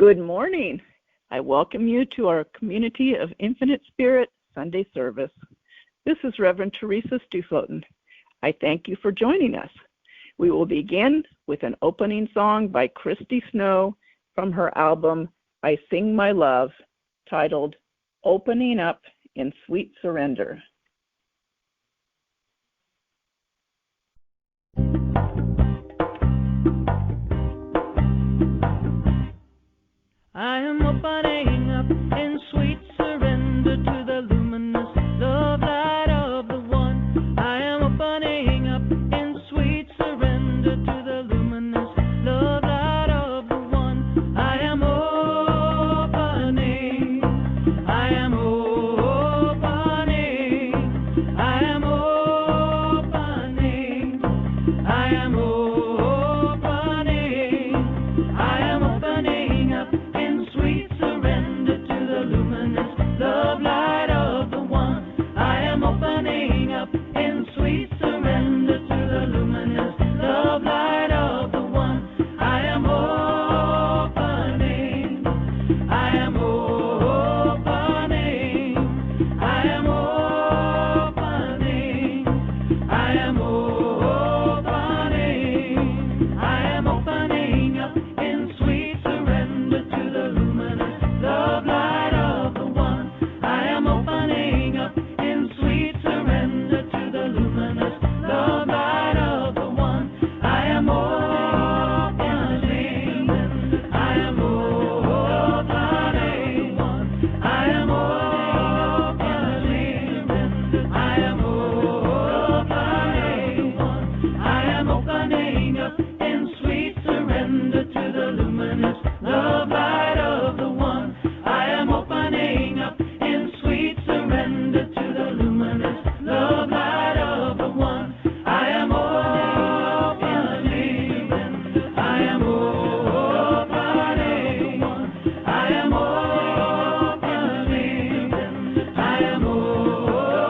Good morning. I welcome you to our Community of Infinite Spirit Sunday service. This is Reverend Teresa Stuefloten. I thank you for joining us. We will begin with an opening song by Christy Snow from her album, I Sing My Love, titled Opening Up in Sweet Surrender. I am opening up in sweet surrender to the luminous love light of the One. I am opening up in sweet surrender to the luminous love light of the One. I am opening. I am opening. I am opening. I am opening. I am opening up in sweet surrender to the luminous love light of the One. I am opening up in sweet surrender to the luminous love light of the One. I am opening. I am opening. I am opening. I am opening. I am opening up in sweet surrender to the luminous love light of the One. I am opening up in sweet surrender to the luminous love light of the One. I am opening. I am opening. I am opening. I am opening. I am opening up in sweet surrender to the luminous love light of the One. I am opening up in sweet surrender to the luminous love light of the One. I am opening. I am opening. I am opening. I am opening.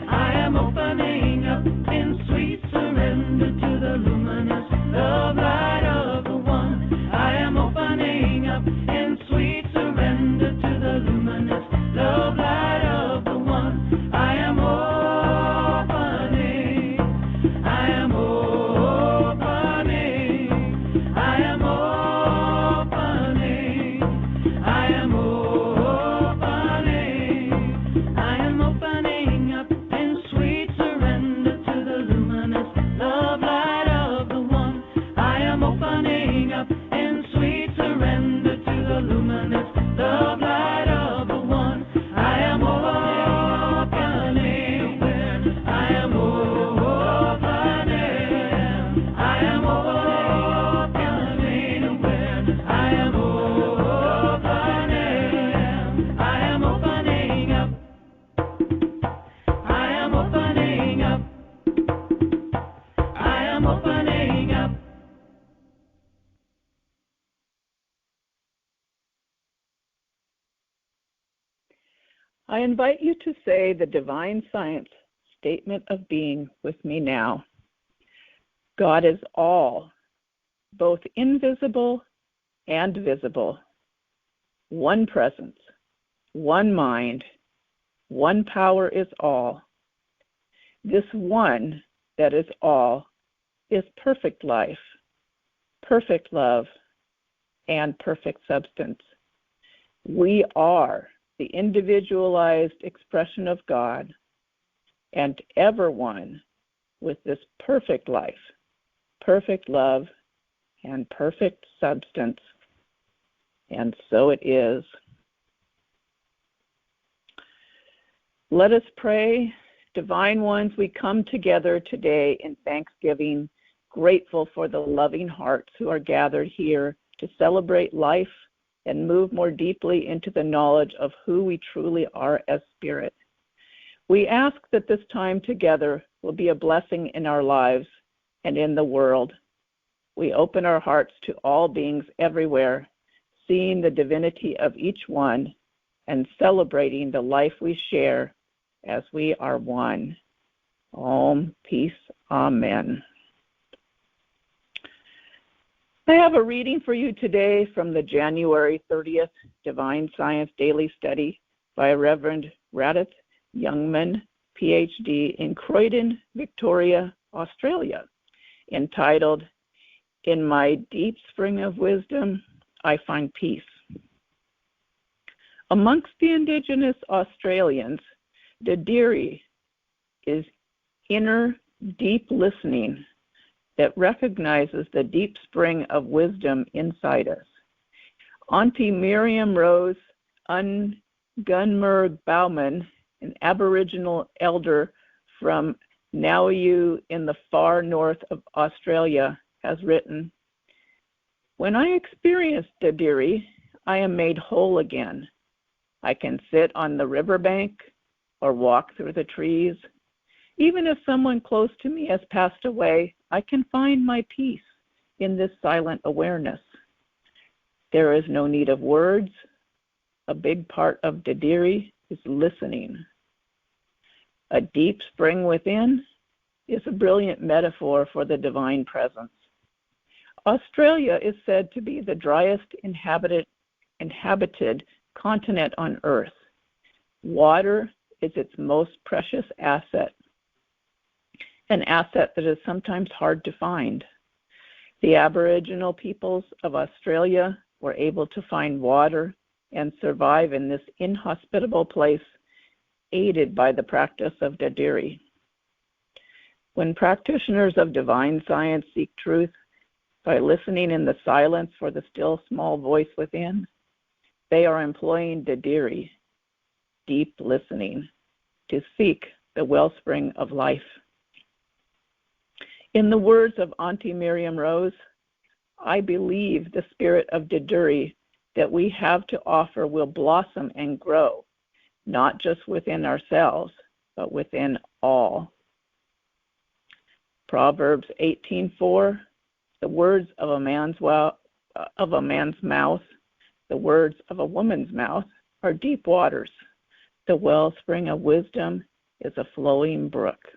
I am opening up in sweet surrender to the luminous love light of the One. I am opening up in sweet surrender to the luminous love light of the One. I am opening. I am opening. I am opening. I am opening. I am opening up in sweet surrender to the luminous love light of the One. I am opening up in sweet surrender to the luminous love light of the One. I am opening. I am opening. I am opening. I am opening. I am opening up. I am opening up. I am opening up. I invite you to say the Divine Science statement of being with me now. God is all, both invisible and visible. One presence, one mind, one power is all. This one that is all is perfect life, perfect love, and perfect substance. We are the individualized expression of God, and ever one with this perfect life, perfect love, and perfect substance. And so it is. Let us pray. Divine ones, we come together today in thanksgiving, grateful for the loving hearts who are gathered here to celebrate life and move more deeply into the knowledge of who we truly are as spirit. We ask that this time together will be a blessing in our lives and in the world. We open our hearts to all beings everywhere, seeing the divinity of each one and celebrating the life we share as we are one. Om, peace, amen. I have a reading for you today from the January 30th Divine Science Daily Study by Reverend Radith Youngman, PhD, in Croydon, Victoria, Australia, entitled, "In My Deep Spring of Wisdom, I Find Peace." Amongst the Indigenous Australians, Dadiri is inner, deep listening that recognizes the deep spring of wisdom inside us. Auntie Miriam Rose Gunmerg Bauman, an Aboriginal elder from Nauyu in the far north of Australia, has written, "When I experience Dadiri, I am made whole again. I can sit on the riverbank or walk through the trees. Even if someone close to me has passed away, I can find my peace in this silent awareness. There is no need of words. A big part of Dadiri is listening. A deep spring within is a brilliant metaphor for the divine presence. Australia is said to be the driest inhabited continent on Earth. Water is its most precious asset, an asset that is sometimes hard to find. The Aboriginal peoples of Australia were able to find water and survive in this inhospitable place, aided by the practice of Dadiri. When practitioners of divine science seek truth by listening in the silence for the still small voice within, they are employing Dadiri, deep listening, to seek the wellspring of life. In the words of Auntie Miriam Rose, I believe the spirit of Dadiri that we have to offer will blossom and grow, not just within ourselves, but within all." Proverbs 18:4, "The words of a man's mouth, the words of a woman's mouth are deep waters. The wellspring of wisdom is a flowing brook."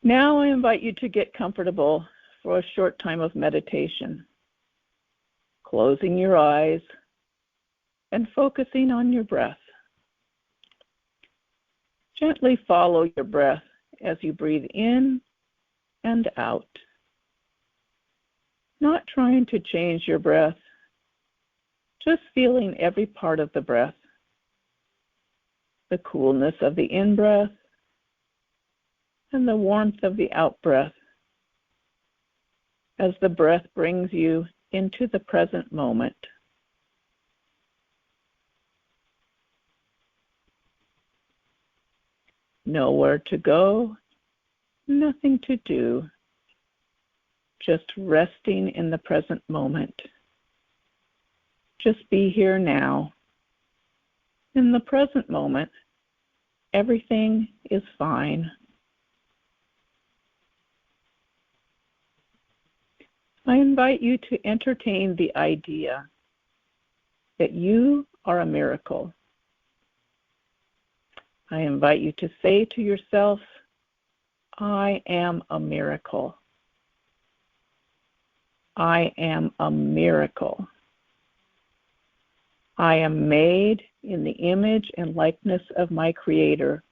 Now I invite you to get comfortable for a short time of meditation, closing your eyes and focusing on your breath. Gently follow your breath as you breathe in and out, not trying to change your breath, just feeling every part of the breath, the coolness of the in-breath and the warmth of the out-breath, as the breath brings you into the present moment. Nowhere to go, nothing to do, just resting in the present moment. Just be here now. In the present moment, everything is fine. I invite you to entertain the idea that you are a miracle. I invite you to say to yourself, I am a miracle. I am a miracle. I am made in the image and likeness of my Creator.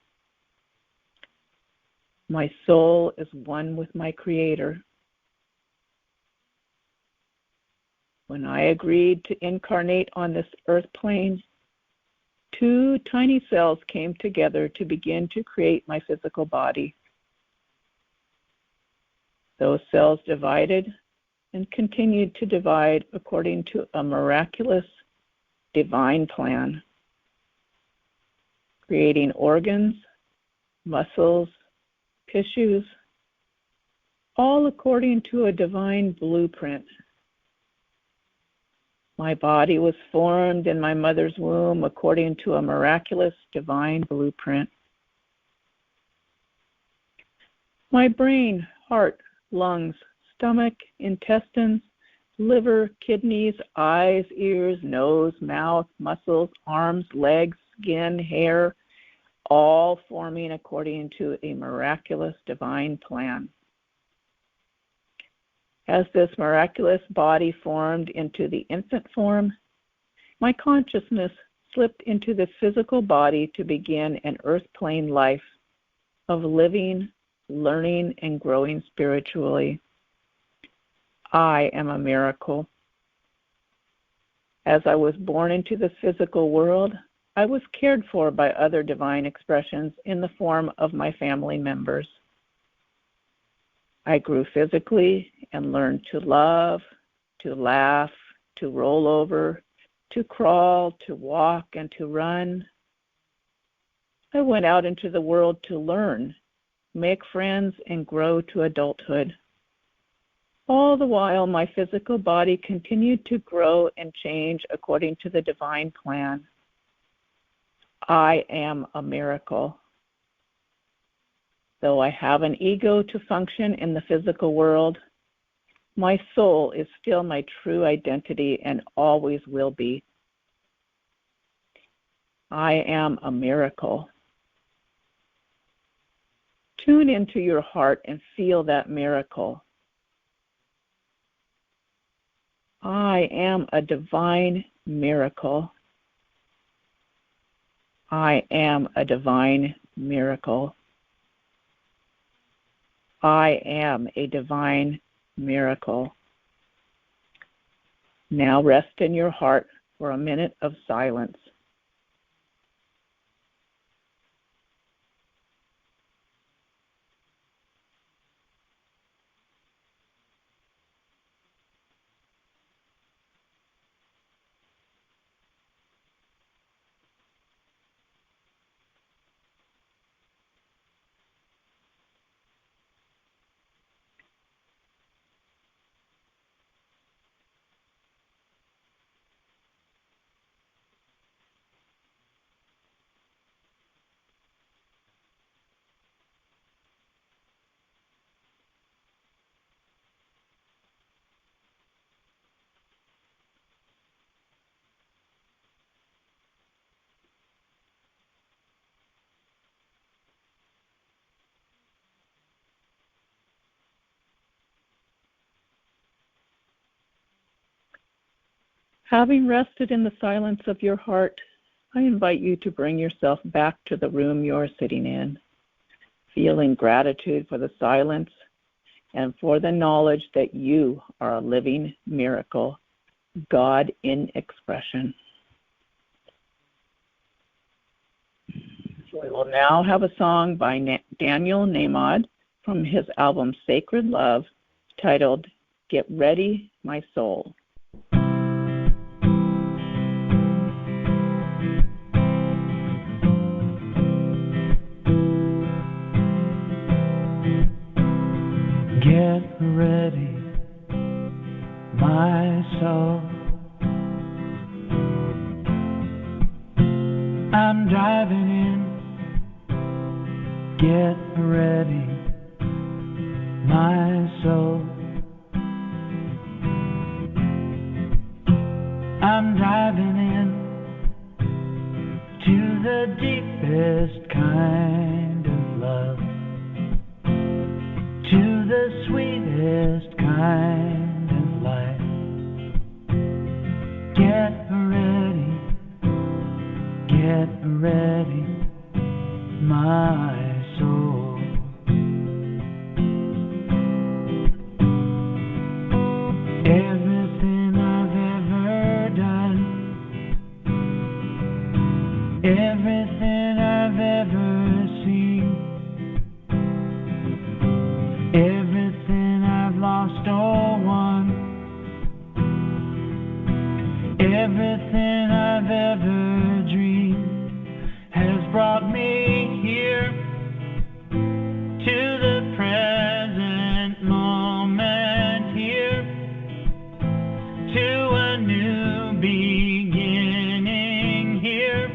My soul is one with my Creator. When I agreed to incarnate on this earth plane, 2 tiny cells came together to begin to create my physical body. Those cells divided and continued to divide according to a miraculous divine plan, creating organs, muscles, tissues, all according to a divine blueprint. My body was formed in my mother's womb according to a miraculous divine blueprint. My brain, heart, lungs, stomach, intestines, liver, kidneys, eyes, ears, nose, mouth, muscles, arms, legs, skin, hair, all forming according to a miraculous divine plan. As this miraculous body formed into the infant form, my consciousness slipped into this physical body to begin an earth plane life of living, learning, and growing spiritually. I am a miracle. As I was born into the physical world, I was cared for by other divine expressions in the form of my family members. I grew physically and learned to love, to laugh, to roll over, to crawl, to walk, and to run. I went out into the world to learn, make friends, and grow to adulthood. All the while, my physical body continued to grow and change according to the divine plan. I am a miracle. Though I have an ego to function in the physical world, my soul is still my true identity and always will be. I am a miracle. Tune into your heart and feel that miracle. I am a divine miracle. I am a divine miracle. I am a divine miracle. Now rest in your heart for a minute of silence. Having rested in the silence of your heart, I invite you to bring yourself back to the room you are sitting in, feeling gratitude for the silence and for the knowledge that you are a living miracle, God in expression. So we will now have a song by Daniel Namod from his album Sacred Love, titled Get Ready, My Soul. Get ready, my soul. I'm driving in. Get ready, my soul. I'm driving in to the deepest kind of love, to the sweetest kind of life. Get ready, my soul. Everything I've ever done, everything I've ever seen, everything I've lost or won, everything I've ever dreamed has brought me here to the present moment, here to a new beginning here,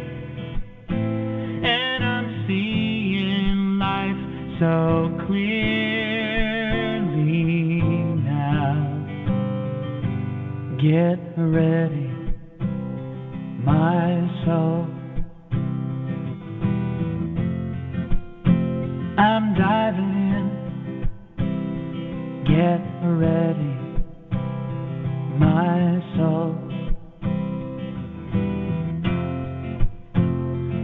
and I'm seeing life so clearly now. Get ready, my soul. I'm diving in. Get ready, my soul.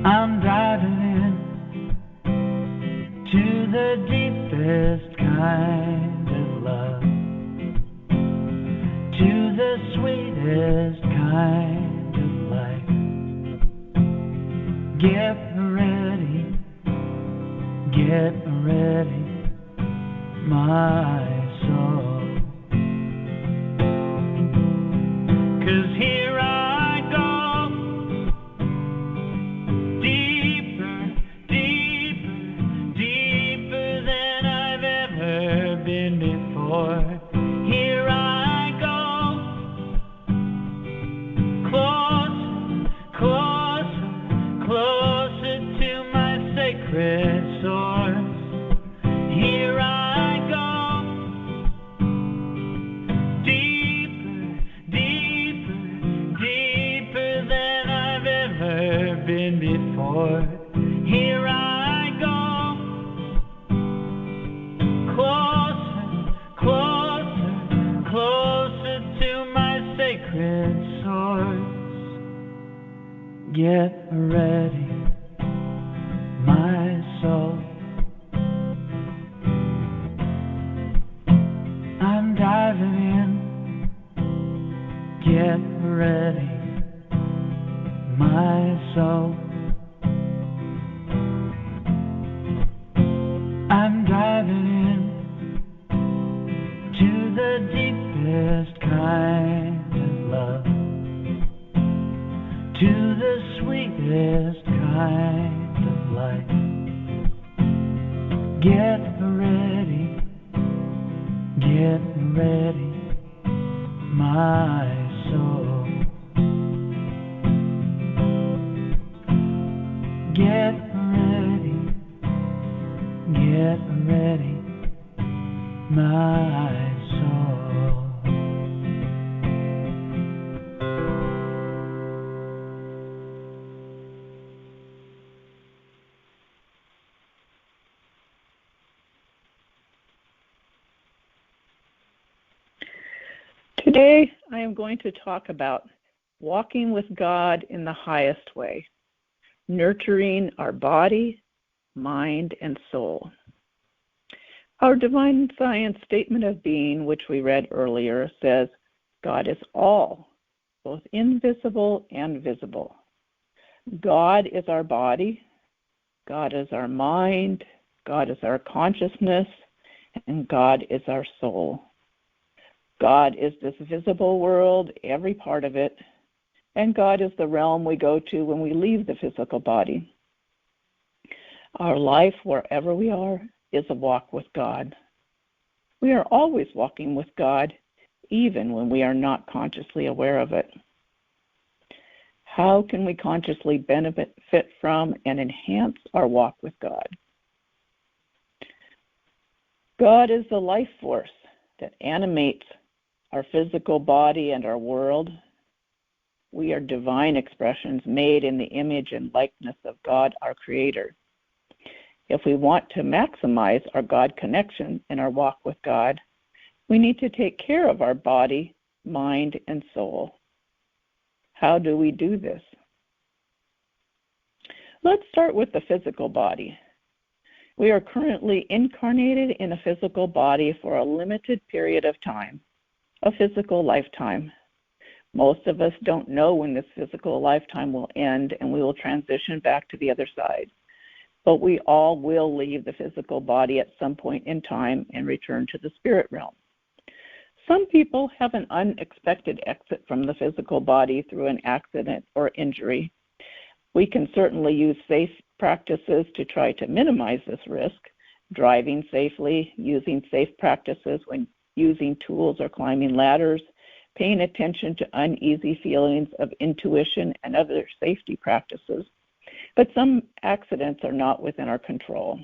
I'm driving in to the deepest kind of love, to the sweetest kind of life. Get ready, my soul. 'Cause here I go, deeper, deeper, deeper than I've ever been before. Here I go, closer, closer, closer to my sacred source. Here I go, deeper, deeper, deeper than I've ever been before. Here I go, closer, closer, closer to my sacred source. Get ready, my soul. I'm diving in. Get ready, my soul. I'm diving in to the deepest kind of love, to the sweetest kind of life. Get ready, my soul. Get ready, my soul. Today, I am going to talk about walking with God in the highest way, nurturing our body, mind, and soul. Our divine science statement of being, which we read earlier, says God is all, both invisible and visible. God is our body, God is our mind, God is our consciousness, and God is our soul. God is this visible world, every part of it, and God is the realm we go to when we leave the physical body. Our life, wherever we are, is a walk with God. We are always walking with God, even when we are not consciously aware of it. How can we consciously benefit from and enhance our walk with God? God is the life force that animates our physical body and our world. We are divine expressions made in the image and likeness of God, our Creator. If we want to maximize our God connection in our walk with God, we need to take care of our body, mind, and soul. How do we do this? Let's start with the physical body. We are currently incarnated in a physical body for a limited period of time, a physical lifetime. Most of us don't know when this physical lifetime will end and we will transition back to the other side. But we all will leave the physical body at some point in time and return to the spirit realm. Some people have an unexpected exit from the physical body through an accident or injury. We can certainly use safe practices to try to minimize this risk, driving safely, using safe practices when using tools or climbing ladders, paying attention to uneasy feelings of intuition and other safety practices. But some accidents are not within our control.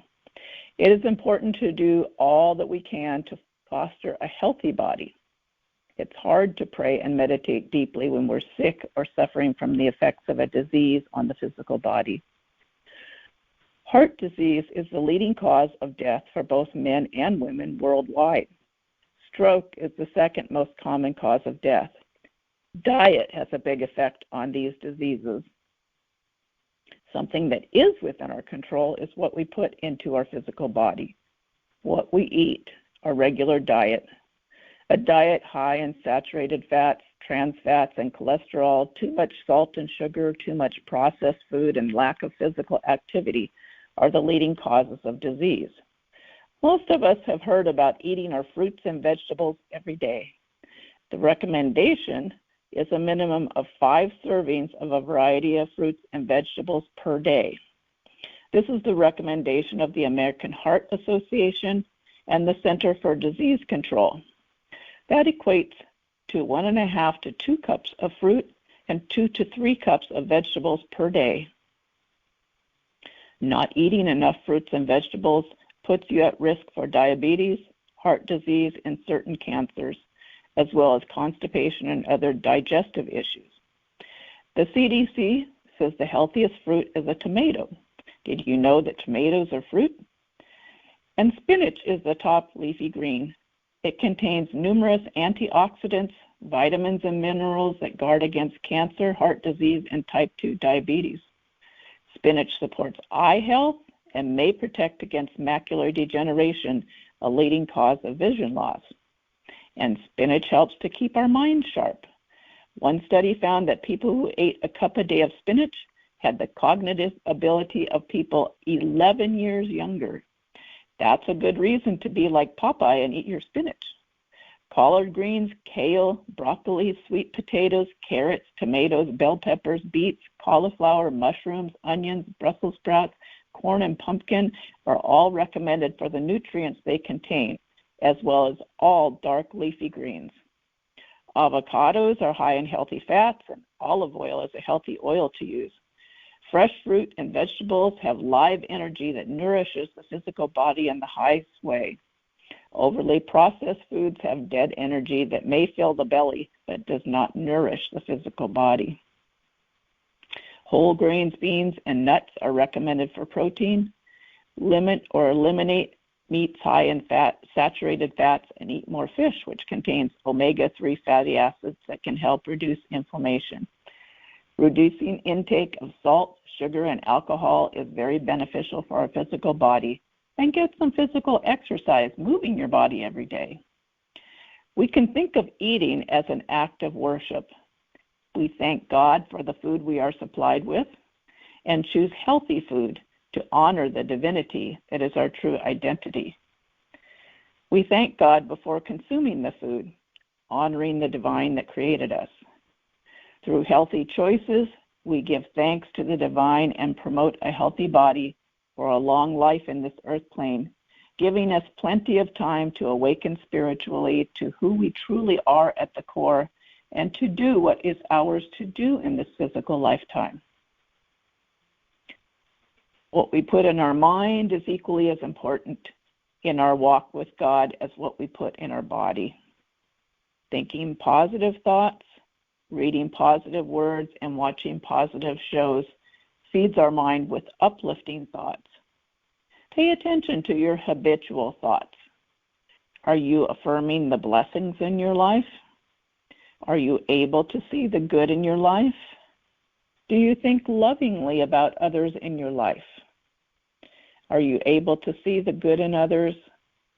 It is important to do all that we can to foster a healthy body. It's hard to pray and meditate deeply when we're sick or suffering from the effects of a disease on the physical body. Heart disease is the leading cause of death for both men and women worldwide. Stroke is the second most common cause of death. Diet has a big effect on these diseases. Something that is within our control is what we put into our physical body, what we eat, our regular diet. A diet high in saturated fats, trans fats, and cholesterol, too much salt and sugar, too much processed food, and lack of physical activity are the leading causes of disease. Most of us have heard about eating our fruits and vegetables every day. The recommendation is a minimum of 5 servings of a variety of fruits and vegetables per day. This is the recommendation of the American Heart Association and the Center for Disease Control. That equates to 1.5 to 2 cups of fruit and 2 to 3 cups of vegetables per day. Not eating enough fruits and vegetables puts you at risk for diabetes, heart disease, and certain cancers, as well as constipation and other digestive issues. The CDC says the healthiest fruit is a tomato. Did you know that tomatoes are fruit? And spinach is the top leafy green. It contains numerous antioxidants, vitamins, and minerals that guard against cancer, heart disease, and type 2 diabetes. Spinach supports eye health and may protect against macular degeneration, a leading cause of vision loss. And spinach helps to keep our minds sharp. One study found that people who ate a cup a day of spinach had the cognitive ability of people 11 years younger. That's a good reason to be like Popeye and eat your spinach. Collard greens, kale, broccoli, sweet potatoes, carrots, tomatoes, bell peppers, beets, cauliflower, mushrooms, onions, Brussels sprouts, corn, and pumpkin are all recommended for the nutrients they contain, as well as all dark leafy greens. Avocados are high in healthy fats, and olive oil is a healthy oil to use. Fresh fruit and vegetables have live energy that nourishes the physical body in the highest way. Overly processed foods have dead energy that may fill the belly, but does not nourish the physical body. Whole grains, beans, and nuts are recommended for protein. Limit or eliminate meats high in saturated fats, and eat more fish, which contains omega-3 fatty acids that can help reduce inflammation. Reducing intake of salt, sugar, and alcohol is very beneficial for our physical body, and get some physical exercise, moving your body every day. We can think of eating as an act of worship. We thank God for the food we are supplied with and choose healthy food to honor the divinity that is our true identity. We thank God before consuming the food, honoring the divine that created us. Through healthy choices, we give thanks to the divine and promote a healthy body for a long life in this earth plane, giving us plenty of time to awaken spiritually to who we truly are at the core and to do what is ours to do in this physical lifetime. What we put in our mind is equally as important in our walk with God as what we put in our body. Thinking positive thoughts, reading positive words, and watching positive shows feeds our mind with uplifting thoughts. Pay attention to your habitual thoughts. Are you affirming the blessings in your life? Are you able to see the good in your life? Do you think lovingly about others in your life? Are you able to see the good in others?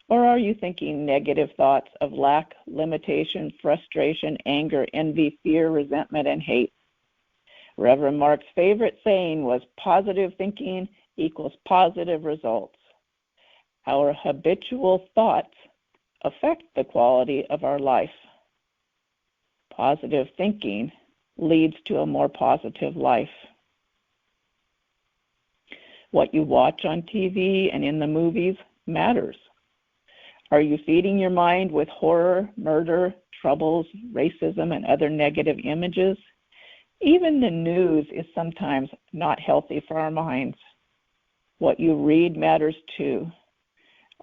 Or are you thinking negative thoughts of lack, limitation, frustration, anger, envy, fear, resentment, and hate? Reverend Mark's favorite saying was, positive thinking equals positive results. Our habitual thoughts affect the quality of our life. Positive thinking leads to a more positive life. What you watch on TV and in the movies matters. Are you feeding your mind with horror, murder, troubles, racism, and other negative images? Even the news is sometimes not healthy for our minds. What you read matters too.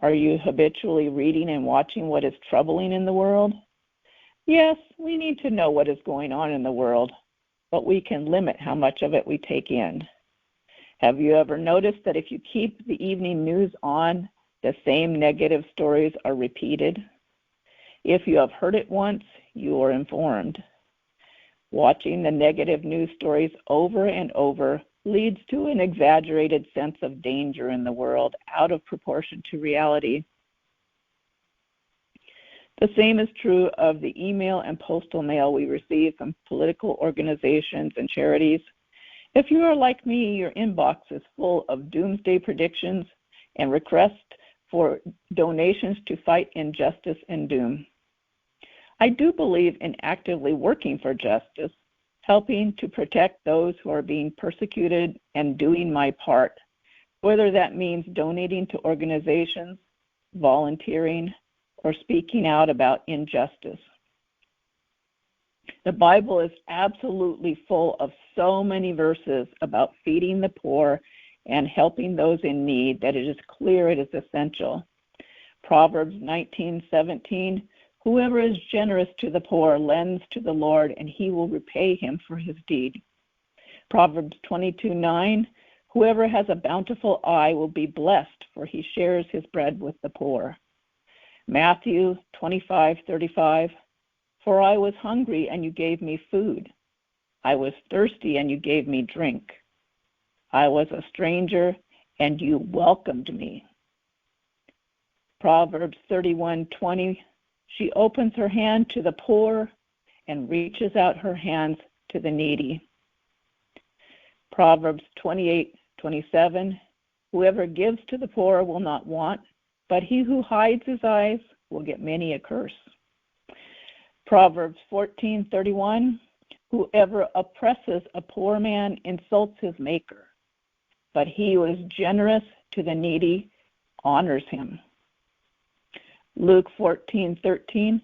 Are you habitually reading and watching what is troubling in the world? Yes, we need to know what is going on in the world, but we can limit how much of it we take in. Have you ever noticed that if you keep the evening news on, the same negative stories are repeated? If you have heard it once, you are informed. Watching the negative news stories over and over leads to an exaggerated sense of danger in the world out of proportion to reality. The same is true of the email and postal mail we receive from political organizations and charities. If you are like me, your inbox is full of doomsday predictions and requests for donations to fight injustice and doom. I do believe in actively working for justice, helping to protect those who are being persecuted and doing my part, whether that means donating to organizations, volunteering, or speaking out about injustice. The Bible is absolutely full of so many verses about feeding the poor and helping those in need that it is clear it is essential. Proverbs 19:17, whoever is generous to the poor lends to the Lord, and he will repay him for his deed. Proverbs 22:9, whoever has a bountiful eye will be blessed, for he shares his bread with the poor. Matthew 25:35, for I was hungry, and you gave me food. I was thirsty, and you gave me drink. I was a stranger, and you welcomed me. Proverbs 31:20, she opens her hand to the poor and reaches out her hands to the needy. Proverbs 28:27, whoever gives to the poor will not want, but he who hides his eyes will get many a curse. Proverbs 14:31, whoever oppresses a poor man insults his maker, but he who is generous to the needy honors him. Luke 14:13,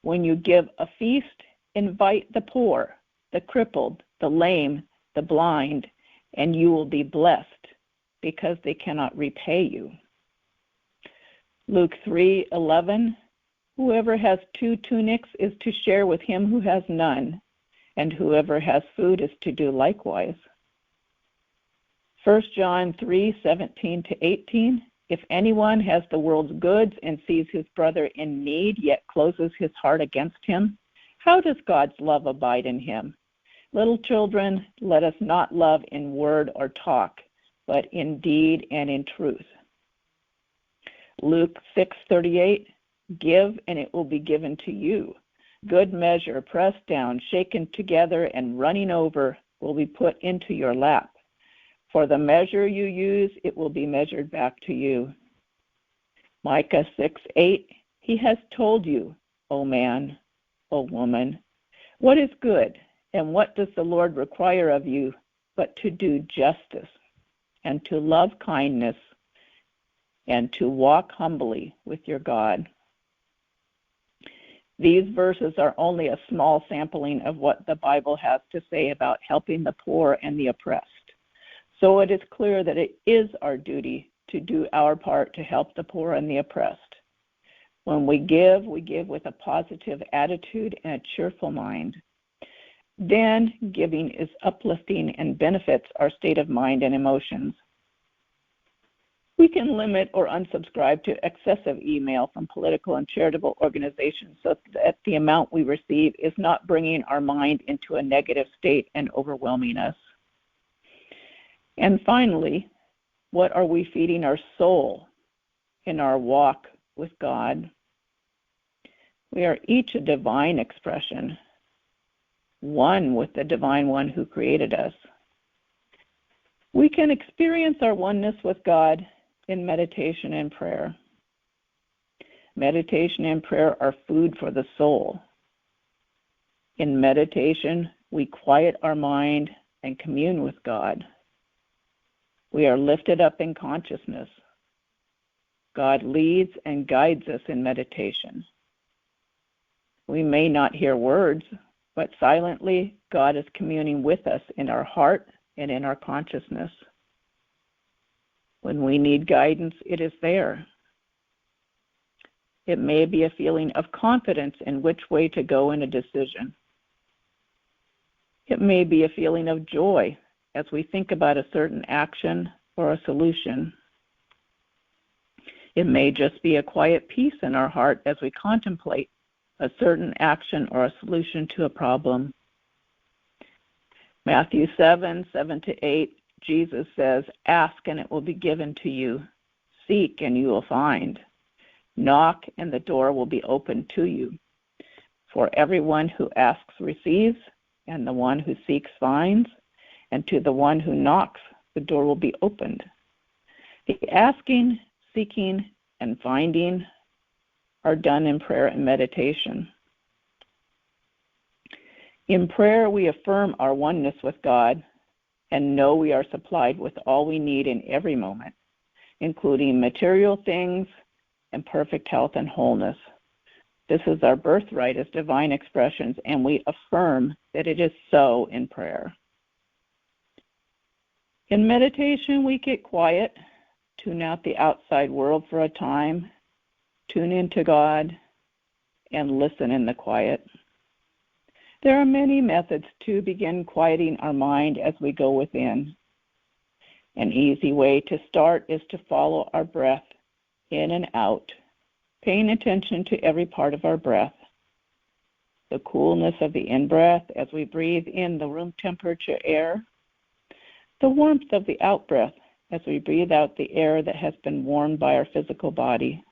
when you give a feast, invite the poor, the crippled, the lame, the blind, and you will be blessed, because they cannot repay you. Luke 3:11, whoever has 2 tunics is to share with him who has none, and whoever has food is to do likewise. 1 John 3:17-18, if anyone has the world's goods and sees his brother in need, yet closes his heart against him, how does God's love abide in him? Little children, let us not love in word or talk, but in deed and in truth. Luke 6:38, give and it will be given to you. Good measure, pressed down, shaken together, and running over will be put into your lap. For the measure you use, it will be measured back to you. Micah 6:8, he has told you, O man, O woman, what is good, and what does the Lord require of you, but to do justice, and to love kindness, and to walk humbly with your God. These verses are only a small sampling of what the Bible has to say about helping the poor and the oppressed. So it is clear that it is our duty to do our part to help the poor and the oppressed. When we give with a positive attitude and a cheerful mind. Then giving is uplifting and benefits our state of mind and emotions. We can limit or unsubscribe to excessive email from political and charitable organizations so that the amount we receive is not bringing our mind into a negative state and overwhelming us. And finally, what are we feeding our soul in our walk with God? We are each a divine expression, one with the divine one who created us. We can experience our oneness with God in meditation and prayer. Meditation and prayer are food for the soul. In meditation, we quiet our mind and commune with God. We are lifted up in consciousness. God leads and guides us in meditation. We may not hear words, but silently, God is communing with us in our heart and in our consciousness. When we need guidance, it is there. It may be a feeling of confidence in which way to go in a decision. It may be a feeling of joy as we think about a certain action or a solution. It may just be a quiet peace in our heart as we contemplate a certain action or a solution to a problem. Matthew 7:7-8, Jesus says, "Ask and it will be given to you. Seek and you will find. Knock and the door will be opened to you. For everyone who asks receives, and the one who seeks finds, and to the one who knocks the door will be opened." The asking, seeking, and finding are done in prayer and meditation. In prayer, we affirm our oneness with God and know we are supplied with all we need in every moment, including material things and perfect health and wholeness. This is our birthright as divine expressions, and we affirm that it is so in prayer. In meditation, we get quiet, tune out the outside world for a time, tune into God, and listen in the quiet. There are many methods to begin quieting our mind as we go within. An easy way to start is to follow our breath in and out, paying attention to every part of our breath. The coolness of the in-breath as we breathe in the room temperature air. The warmth of the out-breath as we breathe out the air that has been warmed by our physical body.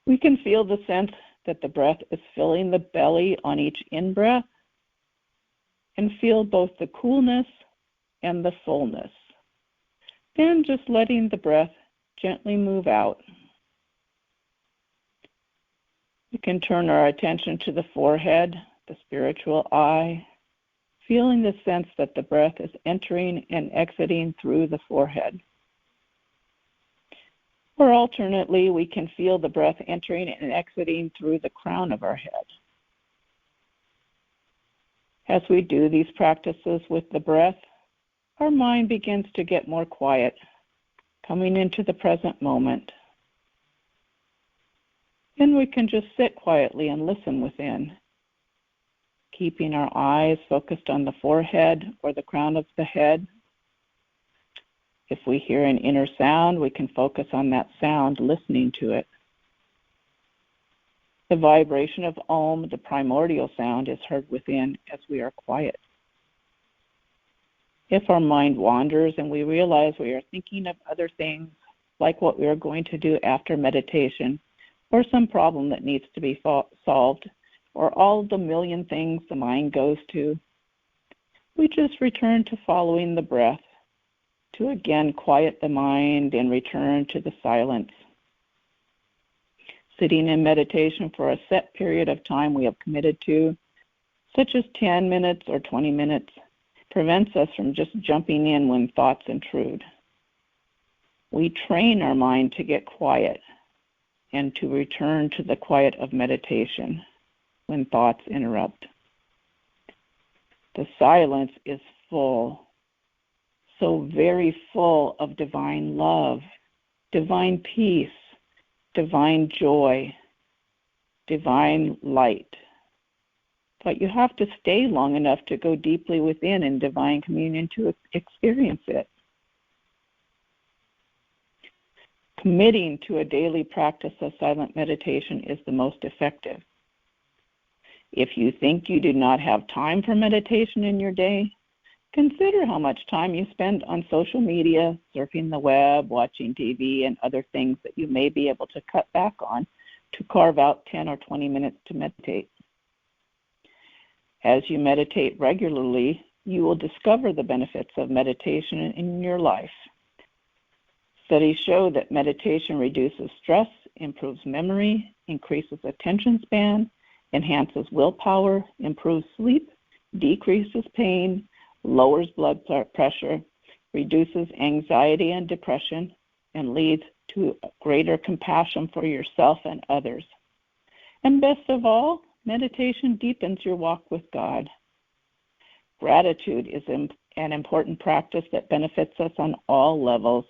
We can feel the sense that the breath is filling the belly on each in-breath and feel both the coolness and the fullness. Then just letting the breath gently move out. We can turn our attention to the forehead, the spiritual eye, feeling the sense that the breath is entering and exiting through the forehead. Or alternately, we can feel the breath entering and exiting through the crown of our head. As we do these practices with the breath, our mind begins to get more quiet, coming into the present moment. Then we can just sit quietly and listen within, keeping our eyes focused on the forehead or the crown of the head. If we hear an inner sound, we can focus on that sound, listening to it. The vibration of Om, the primordial sound, is heard within as we are quiet. If our mind wanders and we realize we are thinking of other things, like what we are going to do after meditation, or some problem that needs to be solved, or all the million things the mind goes to, we just return to following the breath, to again quiet the mind and return to the silence. Sitting in meditation for a set period of time we have committed to, such as 10 minutes or 20 minutes, prevents us from just jumping in when thoughts intrude. We train our mind to get quiet and to return to the quiet of meditation when thoughts interrupt. The silence is full, so very full of divine love, divine peace, divine joy, divine light. But you have to stay long enough to go deeply within in divine communion to experience it. Committing to a daily practice of silent meditation is the most effective. If you think you do not have time for meditation in your day, consider how much time you spend on social media, surfing the web, watching TV, and other things that you may be able to cut back on to carve out 10 or 20 minutes to meditate. As you meditate regularly, you will discover the benefits of meditation in your life. Studies show that meditation reduces stress, improves memory, increases attention span, enhances willpower, improves sleep, decreases pain, lowers blood pressure, reduces anxiety and depression, and leads to greater compassion for yourself and others. And best of all, meditation deepens your walk with God. Gratitude is an important practice that benefits us on all levels,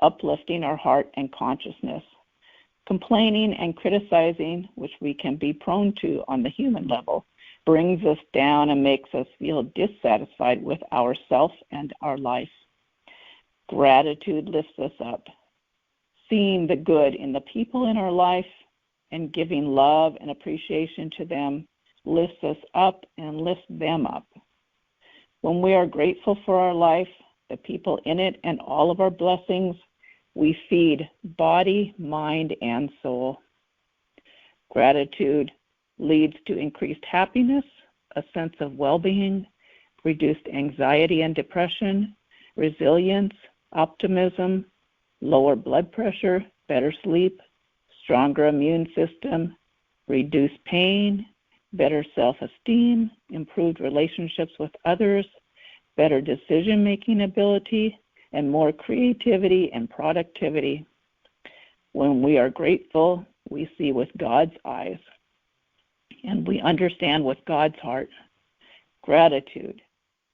uplifting our heart and consciousness. Complaining and criticizing, which we can be prone to on the human level, brings us down and makes us feel dissatisfied with ourself and our life. Gratitude lifts us up. Seeing the good in the people in our life and giving love and appreciation to them lifts us up and lifts them up. When we are grateful for our life, the people in it, and all of our blessings, we feed body, mind, and soul. Gratitude leads to increased happiness, a sense of well-being, reduced anxiety and depression, resilience, optimism, lower blood pressure, better sleep, stronger immune system, reduced pain, better self-esteem, improved relationships with others, better decision-making ability, and more creativity and productivity. When we are grateful, we see with God's eyes, and we understand with God's heart. Gratitude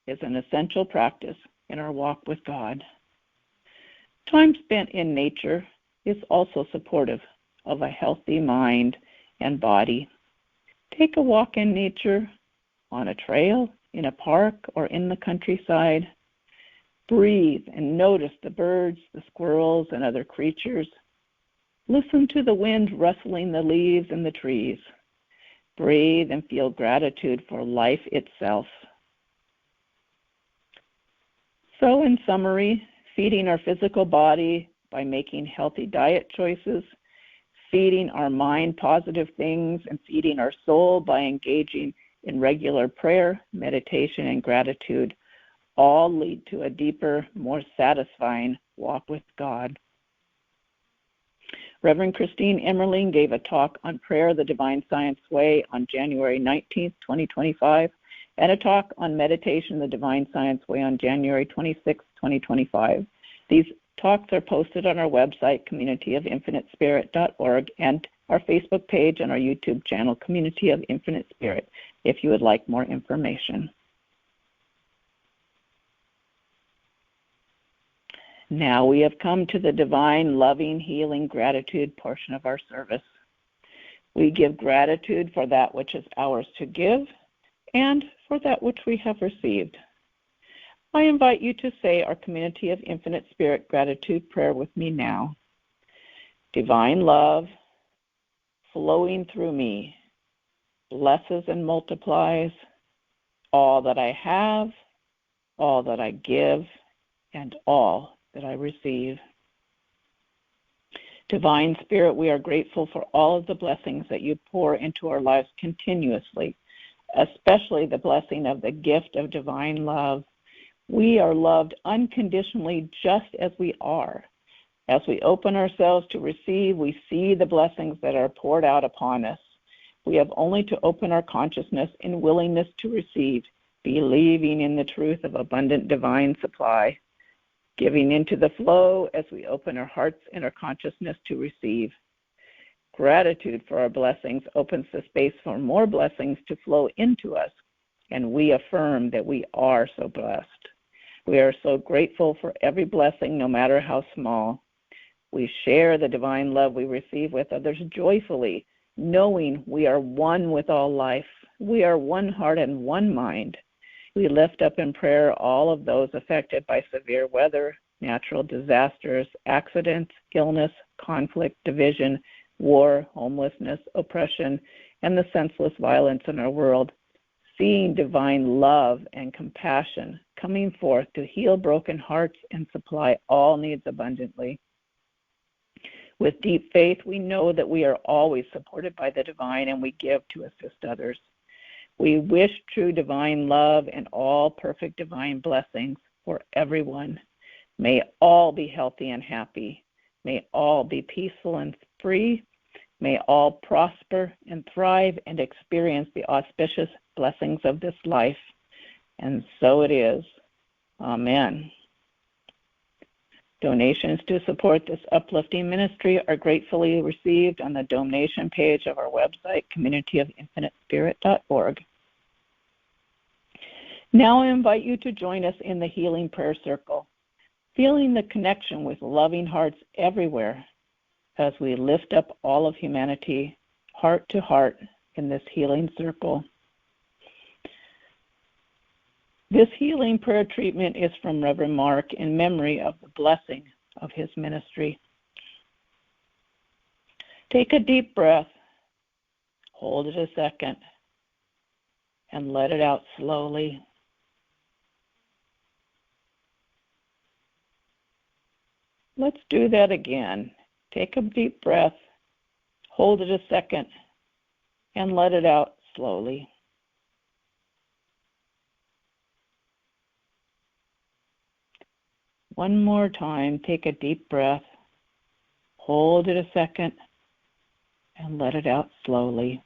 is an essential practice in our walk with God. Time spent in nature is also supportive of a healthy mind and body. Take a walk in nature, on a trail, in a park, or in the countryside. Breathe and notice the birds, the squirrels, and other creatures. Listen to the wind rustling the leaves and the trees. Breathe and feel gratitude for life itself. So, in summary, feeding our physical body by making healthy diet choices, feeding our mind positive things, and feeding our soul by engaging in regular prayer, meditation, and gratitude all lead to a deeper, more satisfying walk with God. Reverend Christine Emmerling gave a talk on prayer the Divine Science Way on January 19, 2025, and a talk on meditation the Divine Science Way on January 26, 2025. These talks are posted on our website, communityofinfinitespirit.org, and our Facebook page and our YouTube channel, Community of Infinite Spirit, if you would like more information. Now we have come to the divine, loving, healing, gratitude portion of our service. We give gratitude for that which is ours to give and for that which we have received. I invite you to say our Community of Infinite Spirit gratitude prayer with me now. Divine love flowing through me blesses and multiplies all that I have, all that I give, and all that I receive. Divine Spirit, we are grateful for all of the blessings that you pour into our lives continuously, especially the blessing of the gift of divine love. We are loved unconditionally just as we are. As we open ourselves to receive, we see the blessings that are poured out upon us. We have only to open our consciousness in willingness to receive, believing in the truth of abundant divine supply, giving into the flow as we open our hearts and our consciousness to receive. Gratitude for our blessings opens the space for more blessings to flow into us, and we affirm that we are so blessed. We are so grateful for every blessing, no matter how small. We share the divine love we receive with others joyfully, knowing we are one with all life. We are one heart and one mind. We lift up in prayer all of those affected by severe weather, natural disasters, accidents, illness, conflict, division, war, homelessness, oppression, and the senseless violence in our world, seeing divine love and compassion coming forth to heal broken hearts and supply all needs abundantly. With deep faith, we know that we are always supported by the divine, and we give to assist others. We wish true divine love and all perfect divine blessings for everyone. May all be healthy and happy. May all be peaceful and free. May all prosper and thrive and experience the auspicious blessings of this life. And so it is. Amen. Donations to support this uplifting ministry are gratefully received on the donation page of our website, communityofinfinitespirit.org. Now I invite you to join us in the Healing Prayer Circle, feeling the connection with loving hearts everywhere as we lift up all of humanity, heart to heart, in this healing circle. This healing prayer treatment is from Reverend Mark in memory of the blessing of his ministry. Take a deep breath Hold it a second and let it out slowly. Let's do that again. Take a deep breath, hold it a second, and let it out slowly. One more time, take a deep breath, hold it a second, and let it out slowly.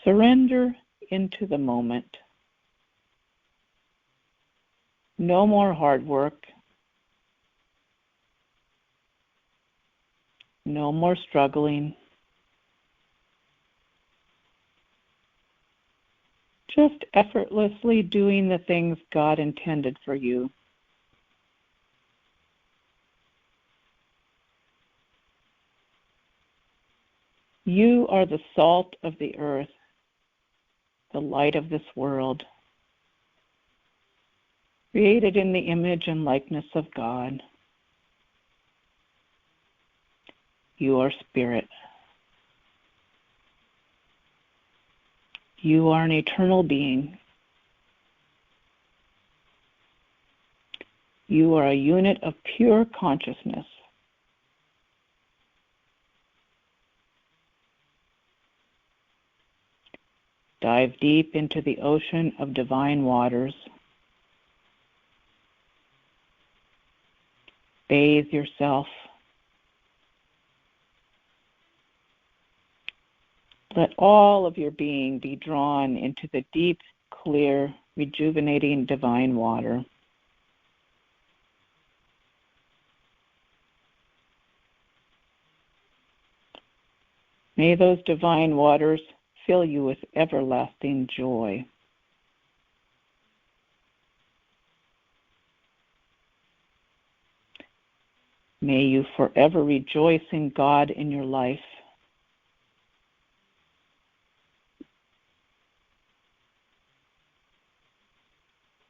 Surrender into the moment. No more hard work. No more struggling. Just effortlessly doing the things God intended for you. You are the salt of the earth, the light of this world, created in the image and likeness of God. You are spirit. You are an eternal being. You are a unit of pure consciousness. Dive deep into the ocean of divine waters. Bathe yourself. Let all of your being be drawn into the deep, clear, rejuvenating divine water. May those divine waters fill you with everlasting joy. May you forever rejoice in God in your life.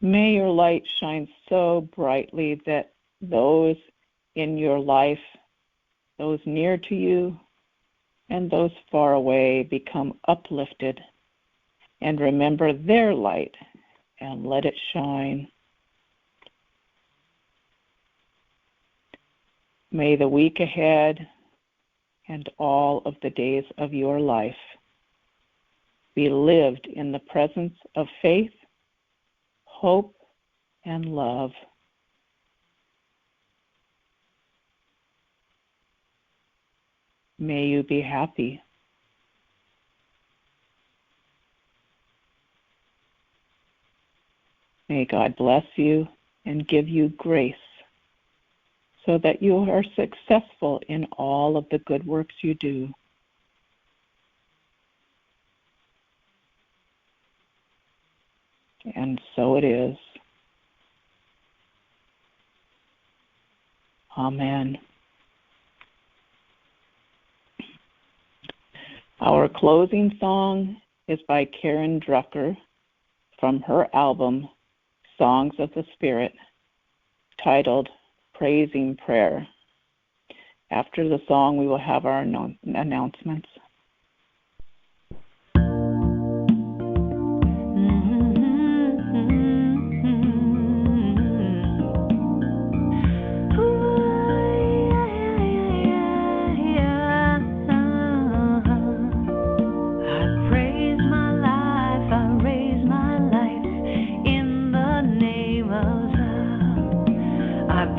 May your light shine so brightly that those in your life, those near to you, and those far away become uplifted and remember their light and let it shine. May the week ahead and all of the days of your life be lived in the presence of faith, hope, and love. May you be happy. May God bless you and give you grace so that you are successful in all of the good works you do. And so it is. Amen. Our closing song is by Karen Drucker from her album, Songs of the Spirit, titled Praising Prayer. After the song, we will have our announcements.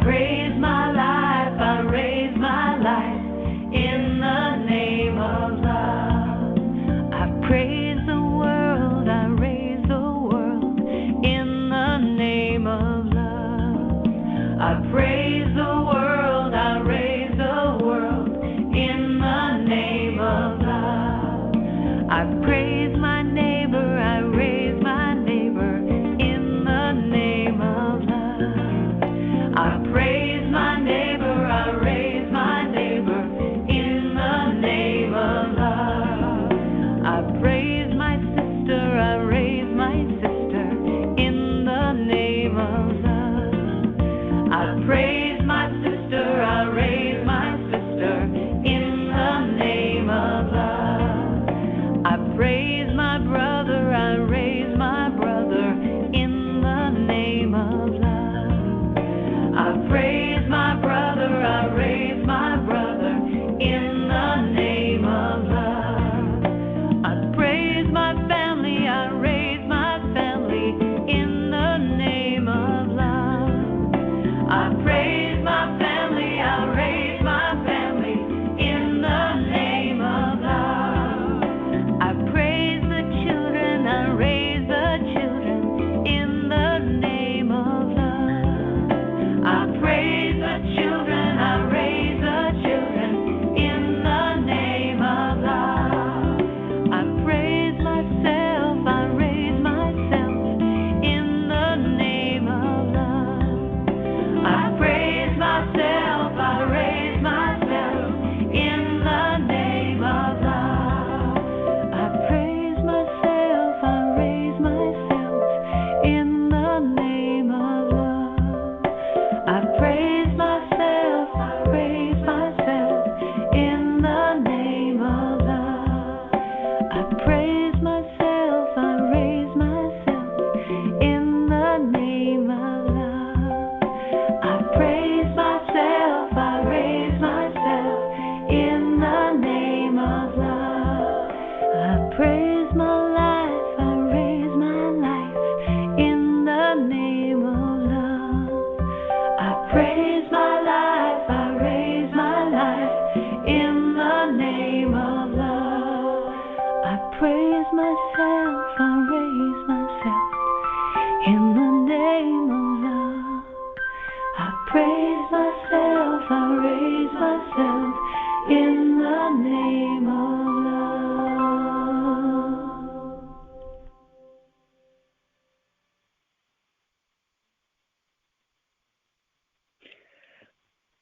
Praise my life, I raise my life in the name of love.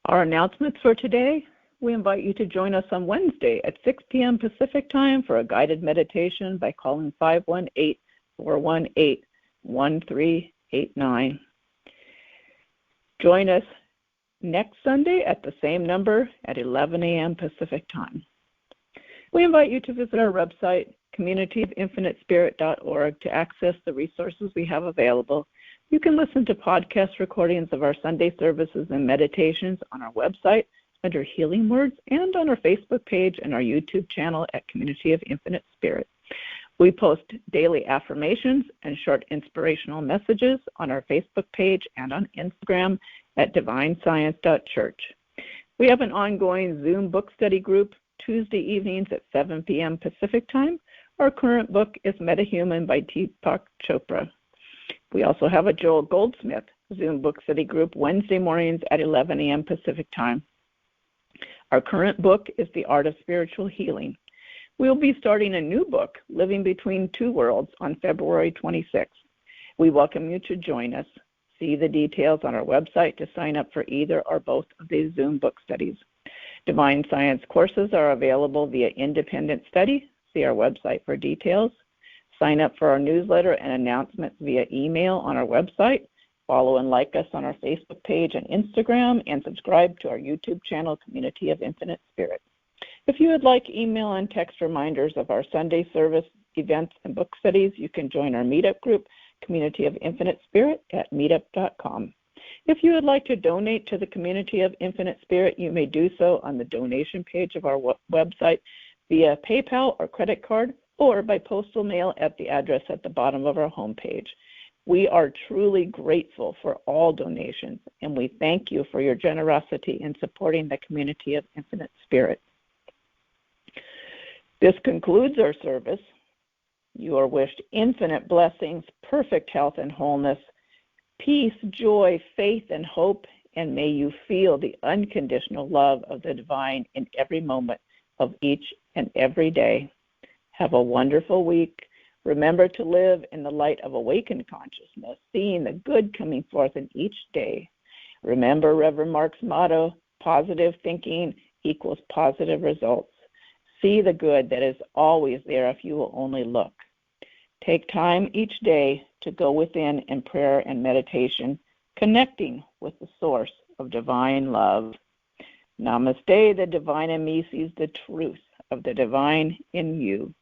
Our announcements for today: we invite you to join us on Wednesday at 6 p.m. Pacific Time for a guided meditation by calling 518-418-1389. Join us next Sunday at the same number at 11 a.m. Pacific Time. We invite you to visit our website, communityofinitespirit.org, to access the resources we have available. You can listen to podcast recordings of our Sunday services and meditations on our website under Healing Words and on our Facebook page and our YouTube channel at Community of Infinite Spirit. We post daily affirmations and short inspirational messages on our Facebook page and on Instagram at divinescience.church. We have an ongoing Zoom book study group Tuesday evenings at 7 p.m. Pacific Time. Our current book is MetaHuman by Deepak Chopra. We also have a Joel Goldsmith Zoom book study group Wednesday mornings at 11 a.m. Pacific Time. Our current book is The Art of Spiritual Healing. We'll be starting a new book, Living Between Two Worlds, on February 26th. We welcome you to join us. See the details on our website to sign up for either or both of these Zoom book studies. Divine Science courses are available via Independent Study. See our website for details. Sign up for our newsletter and announcements via email on our website. Follow and like us on our Facebook page and Instagram, and subscribe to our YouTube channel, Community of Infinite Spirit. If you would like email and text reminders of our Sunday service, events, and book studies, you can join our meetup group, Community of Infinite Spirit, at meetup.com. If you would like to donate to the Community of Infinite Spirit, you may do so on the donation page of our website via PayPal or credit card, or by postal mail at the address at the bottom of our homepage. We are truly grateful for all donations, and we thank you for your generosity in supporting the Community of Infinite Spirit. This concludes our service. You are wished infinite blessings, perfect health and wholeness, peace, joy, faith, and hope, and may you feel the unconditional love of the divine in every moment of each and every day. Have a wonderful week. Remember to live in the light of awakened consciousness, seeing the good coming forth in each day. Remember Reverend Mark's motto, positive thinking equals positive results. See the good that is always there if you will only look. Take time each day to go within in prayer and meditation, connecting with the source of divine love. Namaste, the divine in me sees the truth of the divine in you.